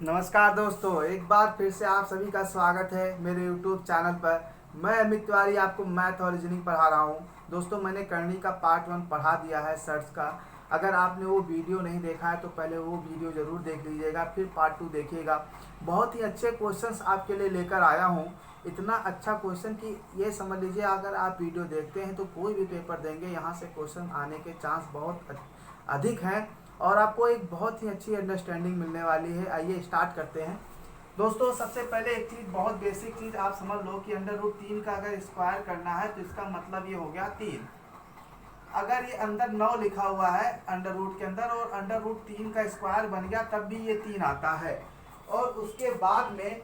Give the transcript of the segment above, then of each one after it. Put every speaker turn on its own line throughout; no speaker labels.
नमस्कार दोस्तों, एक बार फिर से आप सभी का स्वागत है मेरे YouTube चैनल पर। मैं अमित तिवारी आपको मैथ और रीजनिंग पढ़ा रहा हूँ। दोस्तों, मैंने करनी का पार्ट 1 पढ़ा दिया है सर्च का। अगर आपने वो वीडियो नहीं देखा है तो पहले वो वीडियो ज़रूर देख लीजिएगा, फिर पार्ट 2 देखिएगा। बहुत ही अच्छे क्वेश्चंस आपके लिए लेकर आया हूँ। इतना अच्छा क्वेश्चन कि ये समझ लीजिए, अगर आप वीडियो देखते हैं तो कोई भी पेपर देंगे यहाँ से क्वेश्चन आने के चांस बहुत अधिक हैं और आपको एक बहुत ही अच्छी अंडरस्टैंडिंग मिलने वाली है। आइए स्टार्ट करते हैं। दोस्तों, सबसे पहले एक चीज़, बहुत बेसिक चीज़ आप समझ लो कि अंडर रूट 3 का अगर स्क्वायर करना है तो इसका मतलब ये हो गया 3। अगर ये अंदर 9 लिखा हुआ है अंडर रूट के अंदर और अंडर रूट 3 का स्क्वायर बन गया तब भी ये 3 आता है। और उसके बाद में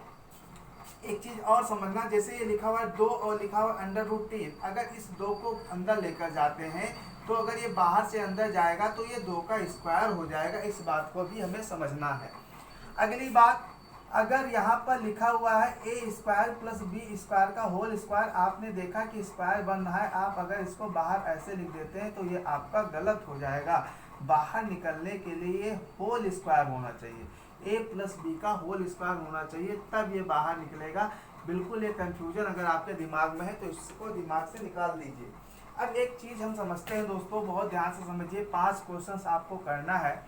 एक चीज़ और समझना, जैसे ये लिखा हुआ है 2 और लिखा हुआ है अंडर रूट 3, अगर इस 2 को अंदर लेकर जाते हैं तो अगर ये बाहर से अंदर जाएगा तो ये 2 का स्क्वायर हो जाएगा। इस बात को भी हमें समझना है। अगली बात, अगर यहाँ पर लिखा हुआ है ए स्क्वायर प्लस बी स्क्वायर का होल स्क्वायर, आपने देखा कि स्क्वायर बन रहा है, आप अगर इसको बाहर ऐसे लिख देते हैं तो ये आपका गलत हो जाएगा। बाहर निकलने के लिए होल स्क्वायर होना चाहिए, ए प्लस बी का होल स्क्वायर होना चाहिए, तब ये बाहर निकलेगा। बिल्कुल ये कंफ्यूजन अगर आपके दिमाग में है तो इसको दिमाग से निकाल दीजिए। अब एक चीज़ हम समझते हैं दोस्तों, बहुत ध्यान से समझिए। 5 क्वेश्चंस आपको करना है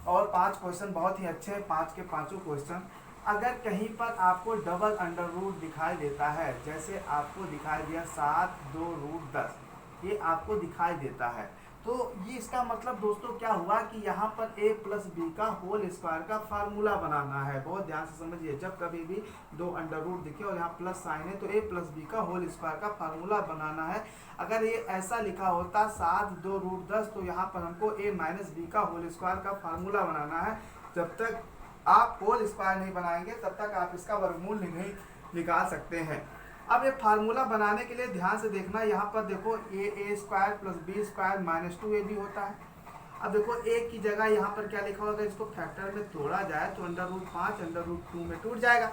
और 5 क्वेश्चन बहुत ही अच्छे हैं, 5 के पाँचों क्वेश्चन। अगर कहीं पर आपको डबल अंडर रूट दिखाई देता है, जैसे आपको दिखाई दिया 7 2 रूट 10, ये आपको दिखाई देता है, तो ये इसका मतलब दोस्तों क्या हुआ कि यहाँ पर a प्लस बी का होल स्क्वायर का फार्मूला बनाना है। बहुत ध्यान से समझिए, जब कभी भी 2 अंडर रूट दिखे और यहाँ प्लस साइन है तो a प्लस बी का होल स्क्वायर का फार्मूला बनाना है। अगर ये ऐसा लिखा होता 7 2 रूट 10, तो यहाँ पर हमको a माइनस बी का होल स्क्वायर का फार्मूला बनाना है। जब तक आप होल स्क्वायर नहीं बनाएंगे तब तक आप इसका वर्गमूल नहीं निकाल सकते हैं। अब ये फार्मूला बनाने के लिए ध्यान से देखना, यहाँ पर देखो A square plus B square minus 2ab होता है। अब देखो ए की जगह यहाँ पर क्या लिखा होगा, इसको फैक्टर में तोड़ा जाए तो अंडर रूट 5 अंडर रूट 2 में टूट जाएगा।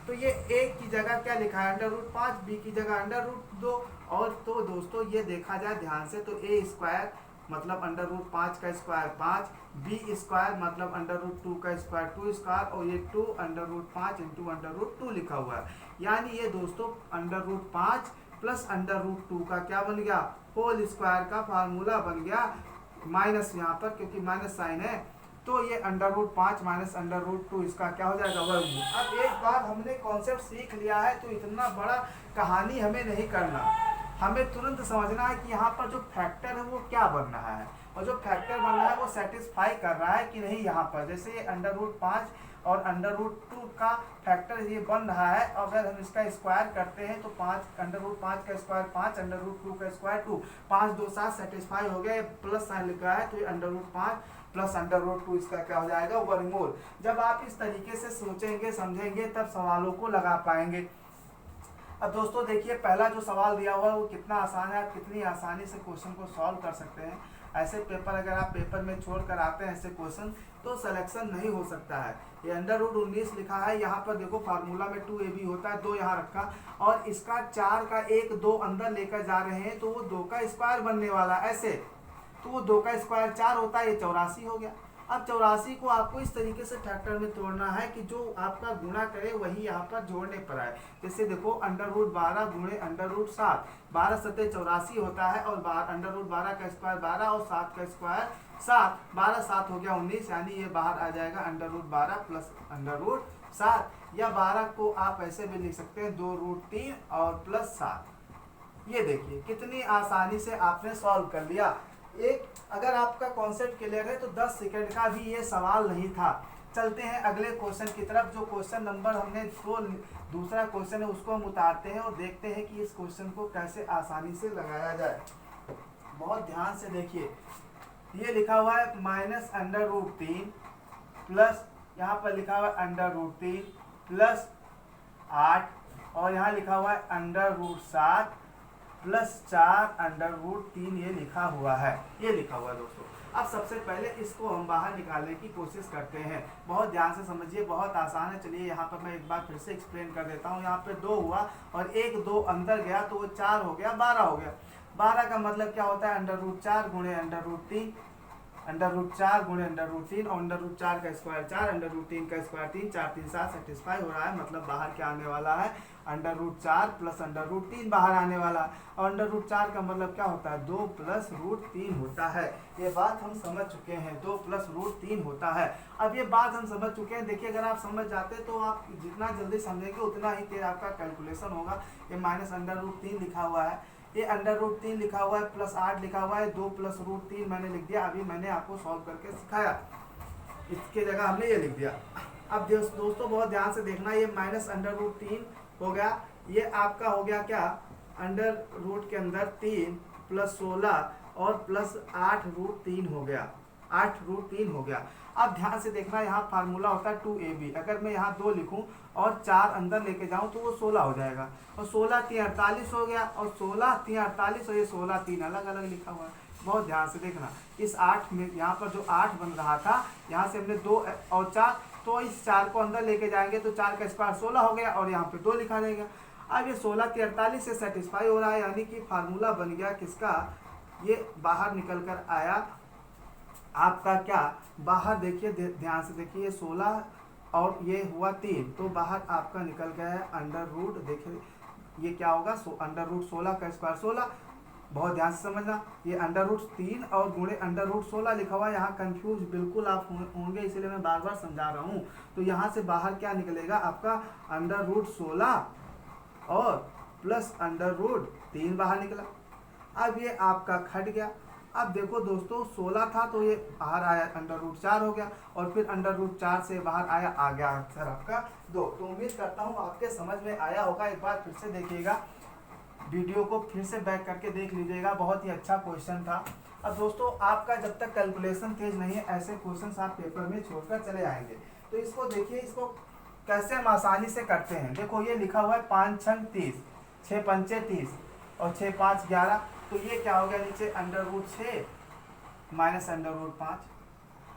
तो ये ए की जगह क्या लिखा है, अंडर रूट 5, बी की जगह अंडर रूट 2। और तो दोस्तों ये देखा जाए ध्यान से तो ए स्क्वायर मतलब अंडर रूट 5 का स्क्वायर 5, बी स्क्वायर मतलब अंडर रूट 2 का स्क्वायर 2 स्क्वायर, और ये 2 under root 5 into under root 2 लिखा हुआ है। यानी ये दोस्तों under root 5 plus under root 2 का क्या बन गया, होल स्क्वायर का फार्मूला बन गया। माइनस यहाँ पर क्योंकि माइनस साइन है, तो ये under root 5 minus under root 2 इसका क्या हो जाएगा, वर्गमूल। अब एक बार हमने कॉन्सेप्ट सीख लिया है तो इतना बड़ा कहानी हमें नहीं करना, हमें तुरंत समझना है कि यहाँ पर जो फैक्टर है वो क्या बन रहा है, और जो फैक्टर बन रहा है वो सेटिस्फाई कर रहा है कि नहीं। यहाँ पर जैसे ये अंडर रूट 5 और अंडर रूट 2 का फैक्टर ये बन रहा है, अगर हम इसका स्क्वायर करते हैं तो 5 अंडर रूट 5 का स्क्वायर 5 अंडर रूट 2 का स्क्वायर 2, 5 2 7 सेटिस्फाई हो गया। प्लस साइन लिखा है तो ये under root 5 plus under root 2 इसका क्या हो जाएगा, वर्गमूल। जब आप इस तरीके से सोचेंगे समझेंगे तब सवालों को लगा पाएंगे। अब दोस्तों देखिए, पहला जो सवाल दिया हुआ है वो कितना आसान है, आप कितनी आसानी से क्वेश्चन को सॉल्व कर सकते हैं। ऐसे पेपर अगर आप पेपर में छोड़ कर आते हैं ऐसे क्वेश्चन तो सिलेक्शन नहीं हो सकता है। ये अंडर रूट 19 लिखा है, यहाँ पर देखो फार्मूला में 2ab होता है, 2 यहाँ रखा और इसका 4 का 1 2 अंदर लेकर जा रहे हैं तो वो 2 का स्क्वायर बनने वाला ऐसे, तो वो 2 का स्क्वायर 4 होता है, ये 84 हो गया। अब 84 को आपको इस तरीके से फैक्टर में तोड़ना है कि जो आपका गुणा करे वही यहाँ पर जोड़ने पर आए। जैसे देखो अंडर रूट 12 गुणे अंडर रूट 7, 12 सत्ते 84 होता है, और अंडर रूट 12 का स्क्वायर 12 और 7 का स्क्वायर 7, 12 7 हो गया 19, यानी ये बाहर आ जाएगा under root 12 plus under root 7। या 12 को आप ऐसे भी लिख सकते हैं 2 रूट 3 और प्लस 7। ये देखिए कितनी आसानी से आपने सॉल्व कर लिया। एक अगर आपका कॉन्सेप्ट क्लियर है तो 10 सेकंड का भी ये सवाल नहीं था। चलते हैं अगले क्वेश्चन की तरफ। जो क्वेश्चन नंबर हमने जो दूसरा क्वेश्चन है उसको हम उतारते हैं और देखते हैं कि इस क्वेश्चन को कैसे आसानी से लगाया जाए। बहुत ध्यान से देखिए, ये लिखा हुआ है माइनस अंडर रूट 3 प्लस यहाँ पर लिखा हुआ है अंडर रूट 3 प्लस 8 और यहाँ लिखा हुआ है under root 7 plus 4 under root 3, ये लिखा हुआ है, ये लिखा हुआ है दोस्तों। अब सबसे पहले इसको हम बाहर निकालने की कोशिश करते हैं। बहुत ध्यान से समझिए, बहुत आसान है। चलिए यहाँ पर मैं एक बार फिर से एक्सप्लेन कर देता हूँ। यहाँ पे 2 हुआ और 1 2 अंदर गया तो वो 4 हो गया, 12 हो गया। 12 का मतलब क्या होता है, अंडर रूट 4 गुणे अंडर रूट 3 √4 गुणे √3 और √4 का स्क्वायर 4, √3 का स्क्वायर 3, 4 3 7 सेटिस्फाई हो रहा है। मतलब बाहर क्या आने वाला है, √4 प्लस √3 बाहर आने वाला है। और √4 का मतलब क्या होता है, 2 प्लस √3 होता है। ये बात हम समझ चुके हैं, 2 प्लस √3 होता है। अब ये बात हम समझ चुके हैं। देखिए अगर आप समझ जाते तो आप जितना जल्दी समझेंगे उतना ही तेज आपका कैलकुलेशन होगा। ये माइनस √3 लिखा हुआ है, ये √3 लिखा हुआ है, प्लस 8 लिखा हुआ है, 2 प्लस √3 मैंने लिख दिया। अभी मैंने आपको सॉल्व करके सिखाया, इसके जगह हमने ये लिख दिया। अब दोस्तों बहुत ध्यान से देखना, ये माइनस √3 हो गया, ये आपका हो गया क्या, अंडर रूट के अंदर 3 प्लस 16 और प्लस 8√3 हो गया, 8√3 हो गया। अब ध्यान से देखना, यहाँ फार्मूला होता है 2ab। अगर मैं यहाँ 2 लिखूं और 4 अंदर लेके जाऊं तो वो 16 हो जाएगा, और 16 3 48 हो गया, और 16 3 48 और ये 16 3 अलग अलग लिखा हुआ है। बहुत ध्यान से देखना, इस 8 में यहाँ पर जो 8 बन रहा था, यहाँ से हमने 2 और 4, तो इस 4 को अंदर लेके जाएंगे तो 4 का स्क्वायर 16 हो गया, और यहाँ पे 2 लिखा जाएगा। अब ये 16 3 48 से सेटिस्फाई हो रहा है, यानी कि फार्मूला बन गया किसका, ये बाहर निकल कर आया आपका क्या, बाहर देखिए ध्यान से देखिए, 16 और ये हुआ 3, तो बाहर आपका निकल गया है अंडर रूट। देखिए ये क्या होगा, √16 का स्क्वायर 16। बहुत ध्यान से समझना, ये √3 और गुणे √16 लिखा हुआ है। यहाँ कंफ्यूज बिल्कुल आप होंगे, इसलिए मैं बार बार समझा रहा हूँ। तो यहाँ से बाहर क्या निकलेगा आपका, √16 और प्लस √3 बाहर निकला। अब ये आपका खट गया। अब देखो दोस्तों, 16 था तो ये बाहर आया, √4 हो गया, और फिर √4 से बाहर आया, आ गया आंसर आपका 2। तो उम्मीद करता हूँ आपके समझ में आया होगा। एक बार फिर से देखिएगा, वीडियो को फिर से बैक करके देख लीजिएगा, बहुत ही अच्छा क्वेश्चन था। अब दोस्तों आपका जब तक कैलकुलेशन तेज नहीं है, ऐसे क्वेश्चन आप पेपर में छोड़कर चले आएंगे। तो इसको देखिए, इसको कैसे हम आसानी से करते हैं। देखो ये लिखा हुआ है 5 6 30, 6 पंचे 30 और 6 5 11, तो ये क्या हो गया नीचे, √6 माइनस √5।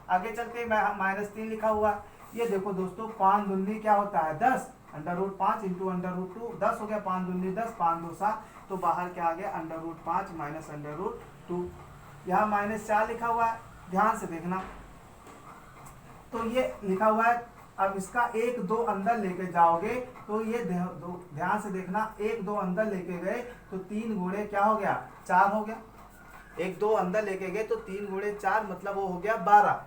आगे चलते -3 लिखा हुआ, ये देखो दोस्तों 5 दूनी क्या होता है 10, √5 इंटू √2, 10 हो गया, 5 दूनी 10, 5 2 7, तो बाहर क्या आ गया, √5 माइनस √2। यहाँ -4 लिखा हुआ है, ध्यान से देखना, तो ये लिखा हुआ है। अब इसका 1 2 अंदर लेके जाओगे तो ये ध्यान से देखना, 1 2 अंदर लेके गए तो 3 गुणे क्या हो गया, 4 हो गया। 1 2 अंदर लेके गए तो 3 गुणे 4 मतलब वो हो गया 12,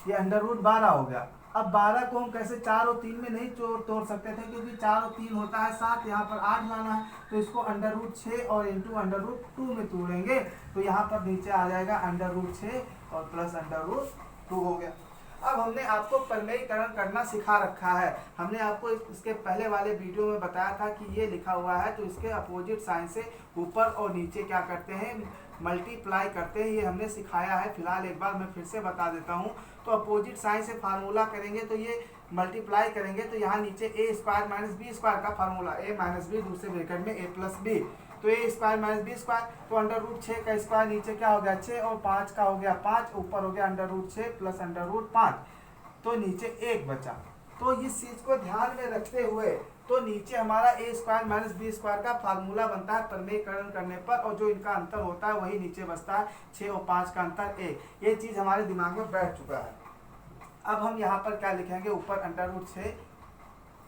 ये √12 हो गया। अब 12 को हम कैसे 4 और 3 में नहीं तोड़ सकते थे, क्योंकि 4 और 3 होता है 7, यहाँ पर 8 लाना है, तो इसको √6 और इंटू √2 में तोड़ेंगे, तो यहाँ पर नीचे आ जाएगा √6 और प्लस √2 हो गया। अब हमने आपको प्रमेयीकरण करना सिखा रखा है। हमने आपको इसके पहले वाले वीडियो में बताया था कि ये लिखा हुआ है तो इसके अपोजिट साइन से ऊपर और नीचे क्या करते हैं, मल्टीप्लाई करते हैं, ये हमने सिखाया है। फिलहाल एक बार मैं फिर से बता देता हूँ। तो अपोजिट साइन से फार्मूला करेंगे तो ये मल्टीप्लाई करेंगे, तो यहाँ नीचे a² - b² का फार्मूला, a - b दूसरे ब्रैकेट में a + b, तो a² - b², तो √6 का स्क्वायर नीचे क्या हो गया 6 और 5 का हो गया 5, ऊपर हो गया √6 प्लस √5, तो नीचे 1 बचा। तो इस चीज को ध्यान में रखते हुए तो नीचे हमारा a² - b² का फार्मूला बनता है प्रमेयीकरण करने पर, और जो इनका अंतर होता है वही नीचे बचता है, 6 और 5 का अंतर 1। ये चीज हमारे दिमाग में बैठ चुका है। अब हम यहाँ पर क्या लिखेंगे, ऊपर √6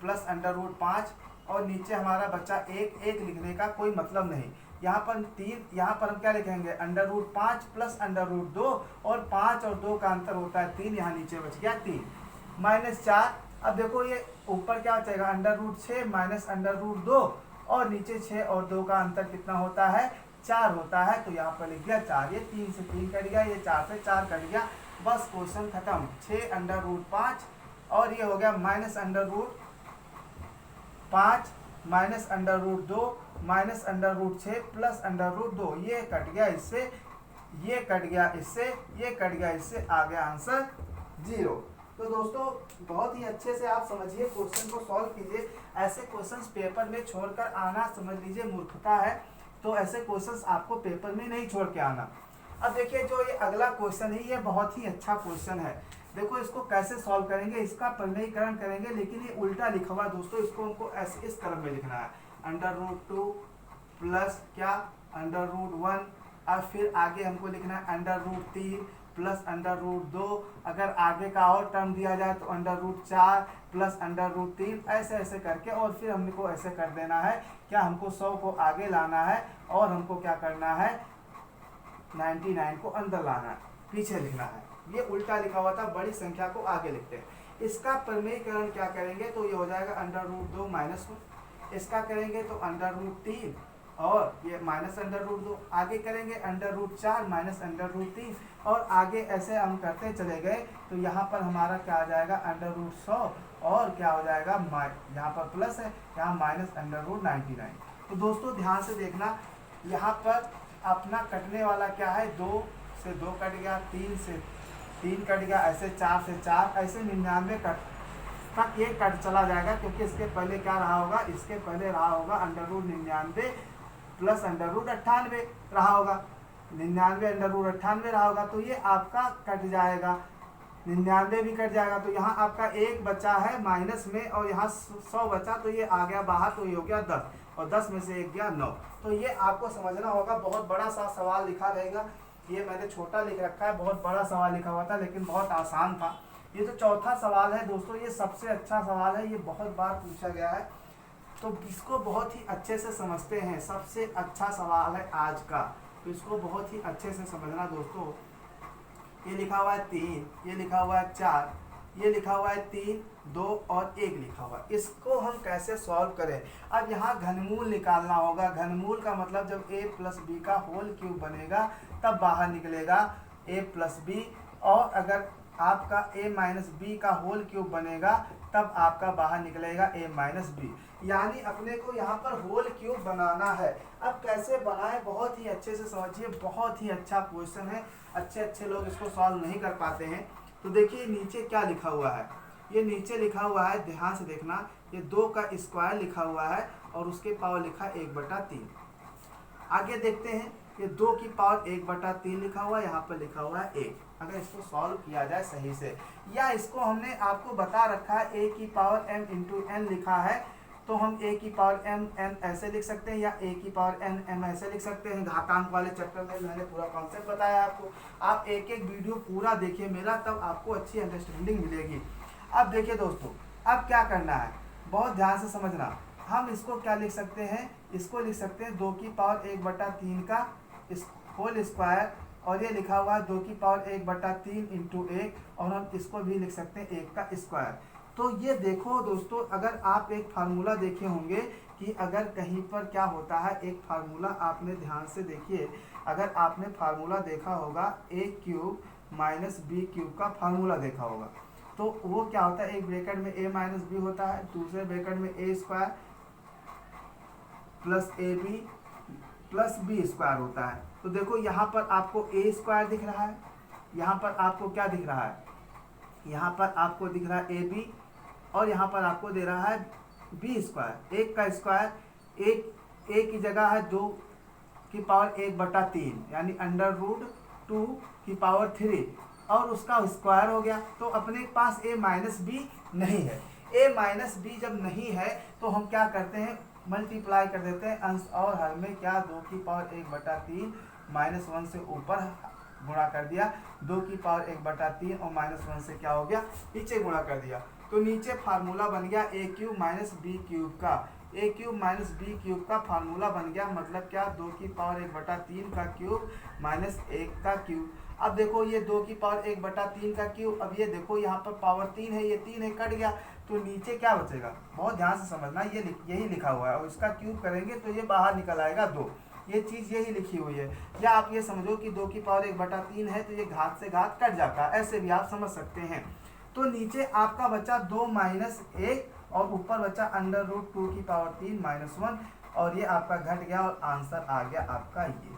प्लस √5 और नीचे हमारा बच्चा 1 लिखने का कोई मतलब नहीं। यहाँ पर 3, यहाँ पर हम क्या लिखेंगे, √5 प्लस √2, और 5 और 2 का अंतर होता है 3, यहाँ नीचे बच गया 3, -4। अब देखो ये ऊपर क्या बचेगा, √6 माइनस √2, और नीचे 6 और 2 का अंतर कितना होता है, 4 होता है, तो यहाँ पर लिख दिया 4। ये 3 से 3 कट गया, ये 4 से 4 कट गया, बस क्वेश्चन खत्म। 6 √5 और ये हो गया -√5 माइनस √2 माइनस √6 प्लस √2, ये कट गया इससे, ये कट गया इससे, ये कट गया इससे, आ गया आंसर 0। तो दोस्तों बहुत ही अच्छे से आप समझिए, क्वेश्चन को सॉल्व कीजिए। ऐसे क्वेश्चंस पेपर में छोड़कर आना समझ लीजिए मूर्खता है, तो ऐसे क्वेश्चंस आपको पेपर में नहीं छोड़ के आना। अब देखिए जो ये अगला क्वेश्चन है, ये बहुत ही अच्छा क्वेश्चन है। देखो इसको कैसे सॉल्व करेंगे, इसका प्रमेयीकरण करेंगे, लेकिन ये उल्टा लिखा हुआ है दोस्तों, इसको हमको ऐसे इस क्रम में लिखना है, √2 प्लस क्या √1, और फिर आगे हमको लिखना है √3 प्लस अंडर रूट 2, अगर आगे का और टर्म दिया जाए तो under root 4 plus under root 3, ऐसे ऐसे करके, और फिर हमको ऐसे कर देना है क्या, हमको 100 को आगे लाना है और हमको क्या करना है 99 को अंदर लाना है, पीछे लिखना है। ये उल्टा लिखा हुआ था, बड़ी संख्या को आगे लिखते हैं। इसका प्रमेयकरण क्या करेंगे तो ये हो जाएगा अंडर रूट 2 माइनस 1, इसका करेंगे तो अंडर रूट 3 और ये माइनस अंडर रूट 2, आगे करेंगे under root 4 minus under root 3, और आगे ऐसे हम करते चले गए तो यहाँ पर हमारा क्या आ जाएगा अंडर रूट 100, और क्या हो जाएगा यहाँ पर प्लस है, यहाँ माइनस अंडर रूट 99। तो दोस्तों ध्यान से देखना, यहाँ पर अपना कटने वाला क्या है, 2 से 2 कट गया, 3 से 3 कट गया, ऐसे 4 से 4, ऐसे 99 तक ये कट चला जाएगा, क्योंकि इसके पहले क्या रहा होगा, इसके पहले रहा होगा under root 99 plus under root 98 रहा होगा, 99 अंडर रूट 98 रहा होगा, तो ये आपका कट जाएगा, 99 भी कट जाएगा, तो यहाँ आपका 1 बचा है माइनस में, और यहाँ 100 बचा, तो ये आ गया बाहर, तो ये हो गया 10, और 10 में से 1 गया 9। तो ये आपको समझना होगा, बहुत बड़ा सा सवाल लिखा रहेगा, ये मैंने छोटा लिख रखा है, बहुत बड़ा सवाल लिखा हुआ था लेकिन बहुत आसान था। ये जो चौथा सवाल है दोस्तों, ये सबसे अच्छा सवाल है, ये बहुत बार पूछा गया है, तो इसको बहुत ही अच्छे से समझते हैं, सबसे अच्छा सवाल है आज का, तो इसको बहुत ही अच्छे से समझना दोस्तों। ये लिखा हुआ है 3, ये लिखा हुआ है 4, ये लिखा हुआ है 3, 2 और 1 लिखा हुआ है, इसको हम कैसे सॉल्व करें। अब यहाँ घनमूल निकालना होगा, घनमूल का मतलब जब a प्लस बी का होल क्यूब बनेगा तब बाहर निकलेगा a प्लस बी, और अगर आपका a माइनस बी का होल क्यूब बनेगा तब आपका बाहर निकलेगा a माइनस बी। यानी अपने को यहाँ पर होल क्यूब बनाना है। अब कैसे बनाए, बहुत ही अच्छे से समझिए, बहुत ही अच्छा क्वेश्चन है, अच्छे लोग इसको सॉल्व नहीं कर पाते हैं। तो देखिए नीचे क्या लिखा हुआ है, ये नीचे लिखा हुआ है, ध्यान से देखना, ये 2 का स्क्वायर लिखा हुआ है और उसके पावर लिखा है 1/3। आगे देखते हैं, ये 2 की पावर 1/3 लिखा हुआ है, यहाँ पर लिखा हुआ है 1। अगर इसको सॉल्व किया जाए सही से, या इसको हमने आपको बता रखा है a की पावर m इंटू n लिखा है, तो हम a की पावर m n ऐसे लिख सकते हैं, या a की पावर n m ऐसे लिख सकते हैं। घातांक वाले चैप्टर में मैंने पूरा कॉन्सेप्ट बताया आपको, आप एक एक वीडियो पूरा देखिए मेरा, तब आपको अच्छी अंडरस्टैंडिंग मिलेगी। अब देखिए दोस्तों, अब क्या करना है, बहुत ध्यान से समझना, हम इसको क्या लिख सकते हैं, इसको लिख सकते हैं 2 की पावर 1/3 का होल स्क्वायर, और ये लिखा हुआ है 2 की पावर 1/3 इंटू 1, और हम इसको भी लिख सकते हैं 1 का स्क्वायर। तो ये देखो दोस्तों, अगर आप एक फार्मूला देखे होंगे कि अगर कहीं पर क्या होता है, एक फार्मूला आपने ध्यान से देखिए, अगर आपने फार्मूला देखा होगा a cube minus B cube का फार्मूला देखा होगा, तो वो क्या होता है, एक ब्रैकेट में a माइनस बी होता है, दूसरे ब्रैकेट में a square plus A B plus B square होता है। तो देखो यहाँ पर आपको a स्क्वायर दिख रहा है, यहाँ पर आपको क्या दिख रहा है, यहाँ पर आपको दिख रहा है ए बी, और यहाँ पर आपको दे रहा है बी स्क्वायर। 1 का स्क्वायर, एक ए की जगह है 2 की पावर 1/3, यानी अंडर रूट 2 की पावर 3, और उसका स्क्वायर हो गया। तो अपने पास a माइनस बी नहीं है, a माइनस बी जब नहीं है तो हम क्या करते हैं, मल्टीप्लाई कर देते हैं अंश और हर में, क्या 2 की पावर 1/3 माइनस 1 से ऊपर गुणा कर दिया, 2 की पावर 1/3 और माइनस 1 से क्या हो गया, नीचे गुणा कर दिया। तो नीचे फार्मूला बन गया a cube minus B cube का, a cube minus B cube का फार्मूला बन गया, मतलब क्या 2 की पावर 1/3 का क्यूब माइनस 1 का क्यूब। अब देखो ये 2 की पावर 1/3 का क्यूब, अब ये देखो यहाँ पर पावर 3 है, ये 3 है, कट गया, तो नीचे क्या बचेगा, बहुत ध्यान से समझना, ये यही लिखा हुआ है, और इसका क्यूब करेंगे तो ये बाहर निकल आएगा 2, ये चीज़ यही लिखी हुई है। या आप ये समझो कि 2 की पावर 1/3 है, तो ये घात से घात कट जाता है, ऐसे भी आप समझ सकते हैं। तो नीचे आपका बचा 2 माइनस 1, और ऊपर बचा अंडर रूट 2 की पावर 3 माइनस 1, और ये आपका घट गया, और आंसर आ गया आपका ये।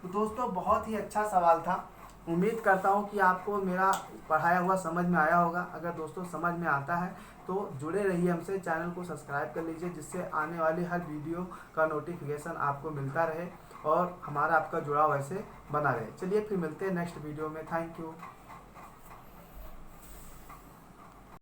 तो दोस्तों बहुत ही अच्छा सवाल था, उम्मीद करता हूँ कि आपको मेरा पढ़ाया हुआ समझ में आया होगा। अगर दोस्तों समझ में आता है तो जुड़े रहिए हमसे, चैनल को सब्सक्राइब कर लीजिए, जिससे आने वाली हर वीडियो का नोटिफिकेशन आपको मिलता रहे और हमारा आपका जुड़ाव ऐसे बना रहे। चलिए फिर मिलते हैं नेक्स्ट वीडियो में, थैंक यू।